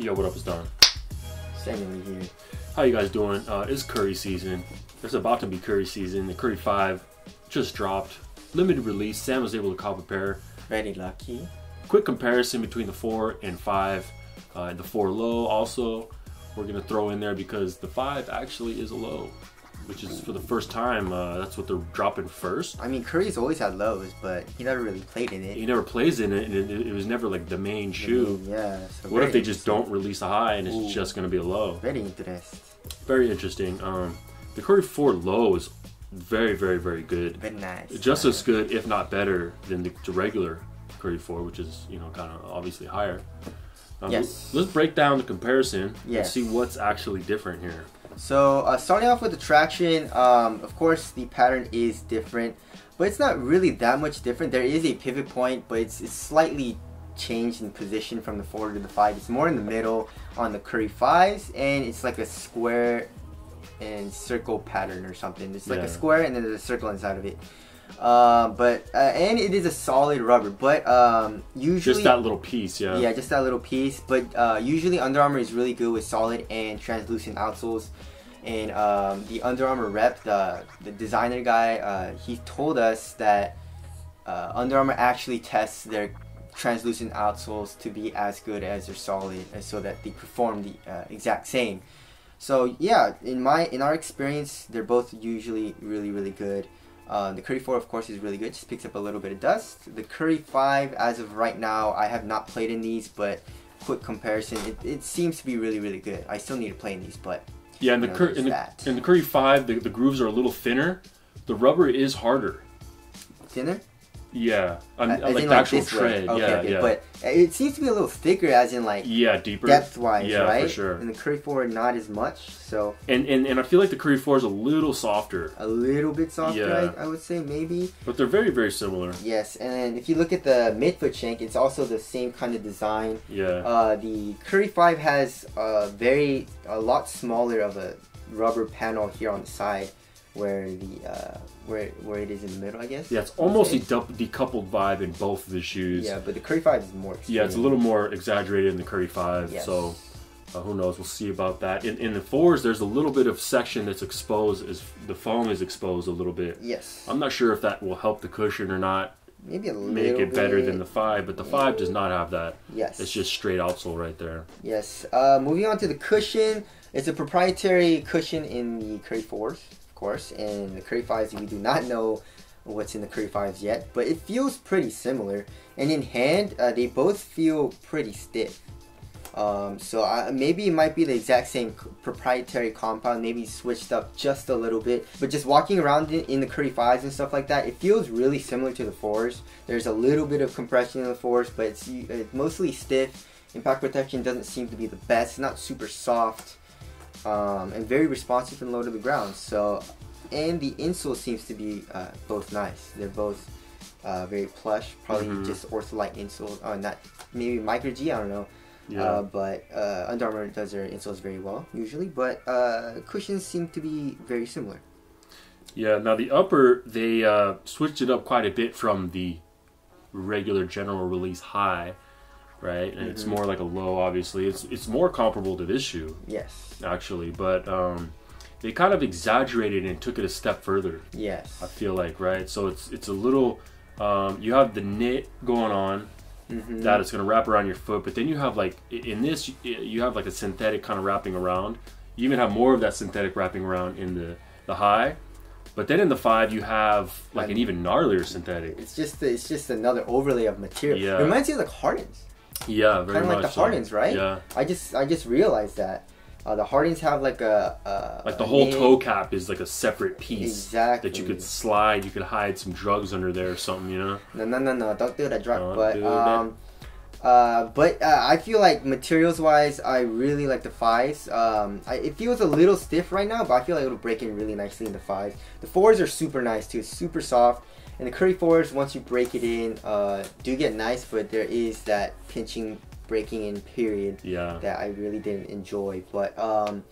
Yo, what up, it's Don. Sending me here. How you guys doing? It's curry season. It's about to be curry season. The Curry 5 just dropped. Limited release. Sam was able to cop a pair. Very lucky. Quick comparison between the 4 and 5. And the 4 low also. We're going to throw in there because the 5 actually is a low. Which is for the first time, that's what they're dropping first. I mean, Curry's always had lows, but he never really played in it. He never plays in it, and it was never like the main shoe. Yeah. So what if they just don't release a high and it's just going to be a low? Very interesting. Very interesting. The Curry 4 low is very, very, very good. Very nice. Just as good, if not better, than the regular Curry 4, which is, you know, kind of obviously higher. Yes. Let's break down the comparison and Yes. see what's actually different here. So starting off with the traction, of course the pattern is different, but it's not really that much different. There is a pivot point, but it's slightly changed in position from the 4 to the 5. It's more in the middle on the Curry 5s, and it's like a square and circle pattern or something. It's like a square and then there's a circle inside of it. And it is a solid rubber, but usually just that little piece, yeah, just that little piece. But usually Under Armour is really good with solid and translucent outsoles. And the Under Armour rep, the designer guy, he told us that Under Armour actually tests their translucent outsoles to be as good as their solid, so that they perform the exact same. So yeah, in our experience, they're both usually really good. The Curry 4, of course, is really good. Just picks up a little bit of dust. The Curry 5, as of right now, I have not played in these, but quick comparison, it seems to be really good. I still need to play in these, but yeah. In the Curry 5, the grooves are a little thinner. The rubber is harder. Thinner? Yeah, like the actual tread. Okay, but it seems to be a little thicker, as in like deeper, depth-wise, right? For sure. And the Curry 4, not as much. So and I feel like the Curry 4 is a little softer. A little bit softer, I would say, maybe. But they're very similar. Yes, and then if you look at the midfoot shank, it's also the same kind of design. Yeah. The Curry 5 has a lot smaller of a rubber panel here on the side, where the where it is in the middle, I guess. Yeah, it's almost a decoupled vibe in both of the shoes. Yeah, but the Curry 5 is more extreme. Yeah, it's a little more exaggerated in the Curry 5. Yes. So who knows? We'll see about that. In the 4s, there's a little bit of section that's exposed, as the foam is exposed a little bit. Yes. I'm not sure if that will help the cushion or not. Maybe a little bit. Make it better than the 5, but the 5 does not have that. Yes. It's just straight outsole right there. Yes. Moving on to the cushion. It's a proprietary cushion in the Curry 4s, of course, and the Curry 5s, we do not know what's in the Curry 5s yet, but it feels pretty similar. And in hand, they both feel pretty stiff. So maybe it might be the exact same proprietary compound, maybe switched up just a little bit. But just walking around in the Curry 5s and stuff like that, it feels really similar to the 4s. There's a little bit of compression in the 4s, but it's mostly stiff. Impact protection doesn't seem to be the best. It's not super soft. And very responsive and low to the ground. So, and the insole seems to be both nice. They're both very plush. Probably just Ortholite insole. Not maybe Micro G. I don't know. Yeah. But Under Armour does their insoles very well usually. But cushions seem to be very similar. Yeah. Now the upper, they switched it up quite a bit from the regular general release high. Right, and it's more like a low. Obviously, it's more comparable to this shoe. Yes, actually, but they kind of exaggerated and took it a step further. Yes, I feel like, right. So it's a little. You have the knit going on that it's going to wrap around your foot, but then you have like in this you have like a synthetic kind of wrapping around. You even have more of that synthetic wrapping around in the high. But then in the 5, you have like an even gnarlier synthetic. It's just another overlay of material. Yeah. It reminds you of like Hardens. Yeah, very much. Kind of like the Hardens, right? Yeah. I just realized that the Hardens have like like the whole toe cap is like a separate piece. Exactly. That you could slide. You could hide some drugs under there or something, you know. No, don't do that drug. But I feel like materials wise, I really like the 5s. It feels a little stiff right now, but I feel like it'll break in really nicely in the 5s. The 4s are super nice too, super soft. And the Curry 4s, once you break it in, do get nice, but there is that pinching, breaking in period that I really didn't enjoy. But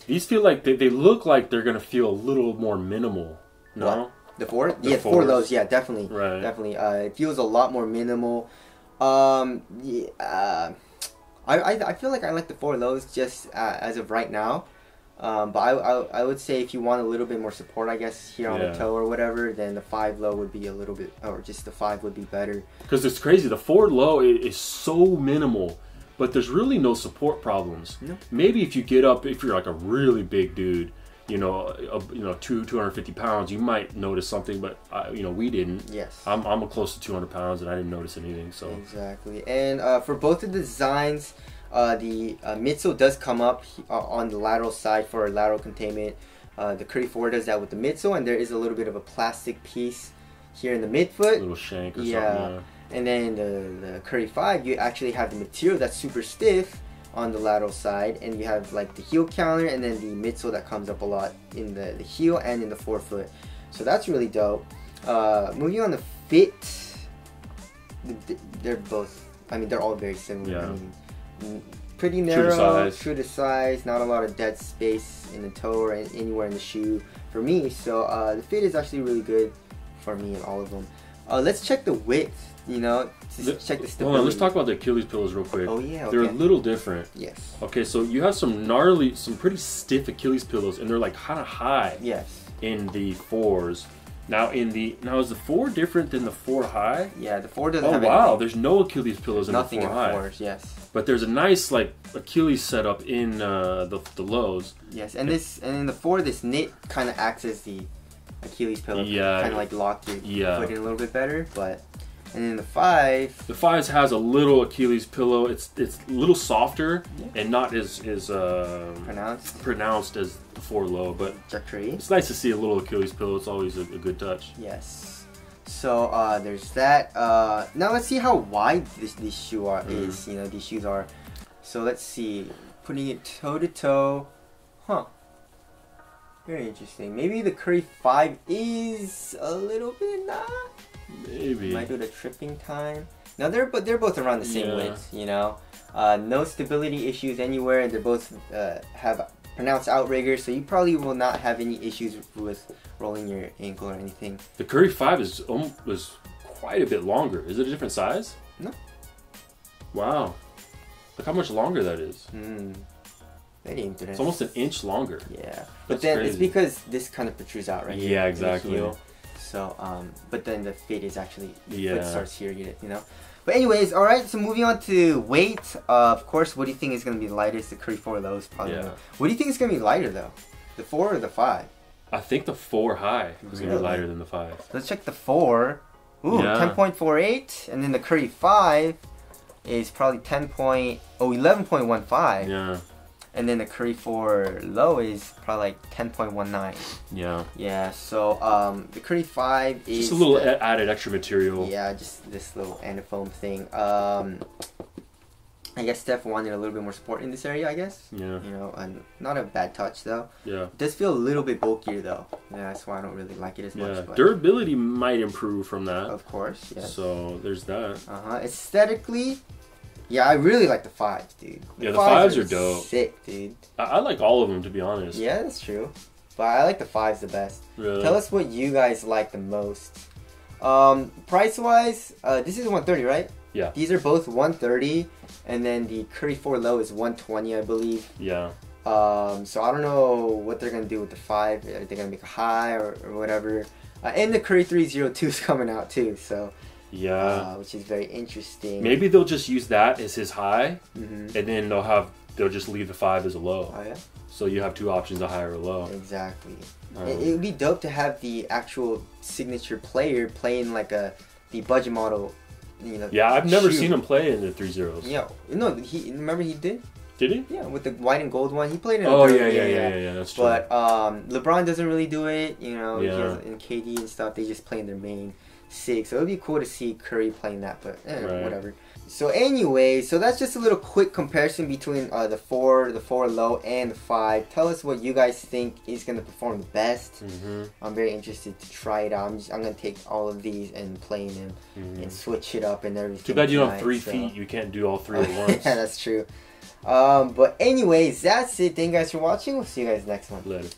these feel like they look like they're gonna feel a little more minimal. No, what? The 4? Yeah, 4 of those. Yeah, definitely. Right. Definitely. It feels a lot more minimal. I I feel like I like the 4 lows just as of right now. But I would say if you want a little bit more support, I guess, here on the toe or whatever, then the 5 low would be a little bit, or just the 5 would be better. Because it's crazy, the 4 low is so minimal, but there's really no support problems. No. Maybe if you get up, if you're like a really big dude, you know, 250 pounds, you might notice something, but you know, we didn't. Yes. I'm close to 200 pounds and I didn't notice anything. So exactly. And for both of the designs, the midsole does come up on the lateral side for lateral containment. The Curry 4 does that with the midsole, and there is a little bit of a plastic piece here in the midfoot. A little shank or something. Yeah. And then the Curry 5, you actually have the material that's super stiff on the lateral side, and you have like the heel counter and then the midsole that comes up a lot in the heel and in the forefoot. So that's really dope. Moving on to fit, they're both, I mean, they're all very similar. Yeah. I mean, pretty narrow, true to size, not a lot of dead space in the toe or anywhere in the shoe for me. So the fit is actually really good for me in all of them. Let's check the width, you know, to check the stability. Hold on, let's talk about the Achilles Pillars real quick. Oh yeah, okay. They're a little different. Yes. Okay, so you have some gnarly, some pretty stiff Achilles pillows, and they're like kind of high. Yes. In the 4s. Now is the 4 different than the 4 high? Yeah, the 4 doesn't have anything. Wow, there's no Achilles pillows in nothing the 4 in high. 4s, yes. But there's a nice like Achilles setup in the lows. Yes, and in the 4, this knit kind of acts as the Achilles pillow. Yeah. Kind of like lock your foot in a little bit better, but. And then the 5. The 5 has a little Achilles pillow. It's a little softer and not as pronounced as the 4 low, but it's nice to see a little Achilles pillow. It's always a good touch. Yes. So there's that. Now let's see how wide this shoe is. You know, these shoes are. So let's see. Putting it toe to toe. Huh. Very interesting. Maybe the Curry 5 is a little bit not. Maybe. Might do the tripping time. No, they're both around the same width, you know. No stability issues anywhere, and they both have pronounced outriggers, so you probably will not have any issues with rolling your ankle or anything. The Curry 5 is quite a bit longer. Is it a different size? No. Wow. Look how much longer that is. It's almost an inch longer. Yeah. But then crazy. It's because this kind of protrudes out right here. Yeah, exactly. So, but then the fit is actually, foot starts here, you know. But anyways, alright, so moving on to weight. Of course, what do you think is going to be the lightest? The Curry 4 lows, probably. Yeah. What do you think is going to be lighter, though? The 4 or the 5? I think the 4 high is going to be lighter than the 5. Let's check the 4. Ooh, 10.48. And then the Curry 5 is probably 11.15. Yeah. And then the Curry 4 low is probably like 10.19. Yeah. Yeah, so the Curry 5 is... Just a little added extra material. Yeah, just this little antifoam thing. I guess Steph wanted a little bit more support in this area, I guess. Yeah. You know, and not a bad touch, though. Yeah. It does feel a little bit bulkier, though. Yeah, that's why I don't really like it as much. But durability might improve from that. Of course, yes. So, there's that. Aesthetically... Yeah, I really like the 5s, dude. The 5s are dope. Sick, dude. I like all of them, to be honest. Yeah, that's true. But I like the 5s the best. Really? Tell us what you guys like the most. Price-wise, this is 130, right? Yeah. These are both 130, and then the Curry 4 low is 120, I believe. Yeah. So I don't know what they're going to do with the 5. Are they going to make a high or whatever? And the Curry 302 is coming out, too, so... Yeah, which is very interesting. Maybe they'll just use that as his high, and then they'll just leave the 5 as a low. Oh yeah. So you have 2 options, a high or a low. Exactly. It would be dope to have the actual signature player playing like the budget model. You know. Yeah, I've never seen him play in the 3.0s. Yeah, no, remember he did. Did he? Yeah, with the white and gold one, he played it. Oh yeah, that's true. But LeBron doesn't really do it. You know, and KD and stuff, they just play in their main 6, so it would be cool to see Curry playing that, but whatever. So anyway, so that's just a little quick comparison between the 4 low and the 5. Tell us what you guys think is going to perform the best. I'm very interested to try it out. I'm going to take all of these and play them and switch it up and everything. Too bad you don't have 3 feet. You can't do all 3 at once. Yeah, that's true. But anyways, that's it. Thank you guys for watching. We'll see you guys next one. Later.